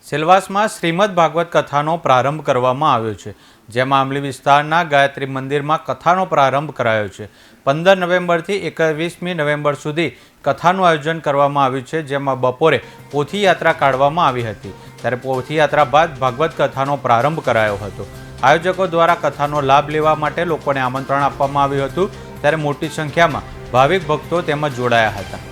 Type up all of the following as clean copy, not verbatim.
સેલવાસમાં શ્રીમદ ભાગવત કથાનો પ્રારંભ કરવામાં આવ્યો છે, જેમાં આંબલી વિસ્તારના ગાયત્રી મંદિરમાં કથાનો પ્રારંભ કરાયો છે। 15 નવેમ્બરથી 21મી નવેમ્બર સુધી કથાનું આયોજન કરવામાં આવ્યું છે, જેમાં બપોરે પોથી યાત્રા કાઢવામાં આવી હતી। ત્યારે પોથી યાત્રા બાદ ભાગવત કથાનો પ્રારંભ કરાયો હતો। આયોજકો દ્વારા કથાનો લાભ લેવા માટે લોકોને આમંત્રણ આપવામાં આવ્યું હતું, ત્યારે મોટી સંખ્યામાં ભાવિક ભક્તો તેમાં જોડાયા હતા।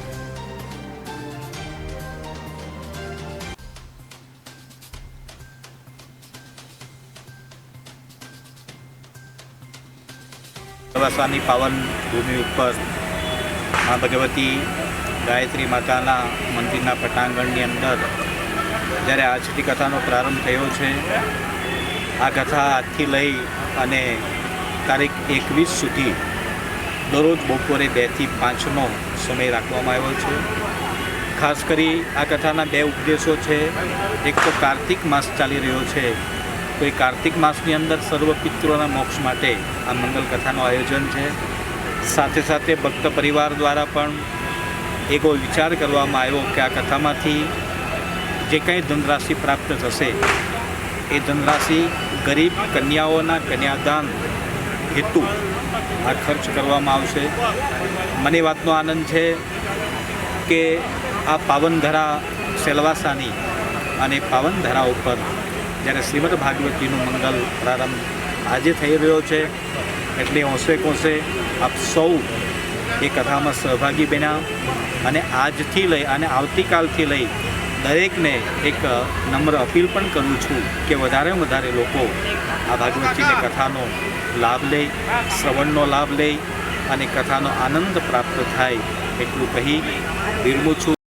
સેલવાસાની પાવન ભૂમિ ઉપર મા ભગવતી ગાયત્રી માતાના મંદિરના પટાંગણની અંદર જ્યારે આજથી કથાનો પ્રારંભ થયો છે। આ કથા આજથી લઈ અને તારીખ 21 સુધી દરરોજ બપોરે 2 થી 5નો સમય રાખવામાં આવ્યો છે। ખાસ કરી આ કથાના 2 ઉપદેશો છે। એક તો કાર્તિક માસ ચાલી રહ્યો છે, તો એ કાર્તિક માસની અંદર સર્વ પિતૃઓના મોક્ષ માટે આ મંગલ કથાનું આયોજન છે। સાથે સાથે ભક્ત પરિવાર દ્વારા પણ એવો વિચાર કરવામાં આવ્યો કે આ કથામાંથી જે કંઈ ધનરાશિ પ્રાપ્ત થશે એ ધનરાશિ ગરીબ કન્યાઓના કન્યાદાન હેતુ આ ખર્ચ કરવામાં આવશે। મને વાતનો આનંદ છે કે આ પાવનધરા સેલવાસાની અને પાવનધરા ઉપર જ્યારે શ્રીમદ ભાગવતીનું મંગલ પ્રારંભ આજે થઈ રહ્યો છે, એટલે હોંશે કોંશે આપ સૌ એ કથામાં સહભાગી બન્યા। અને આજથી લઈ અને આવતીકાલથી લઈ દરેકને એક નમ્ર અપીલ પણ કરું છું કે વધારેમાં વધારે લોકો આ ભાગવતીની કથાનો લાભ લે, શ્રવણનો લાભ લે અને કથાનો આનંદ પ્રાપ્ત થાય એટલું કહી વિરમું છું।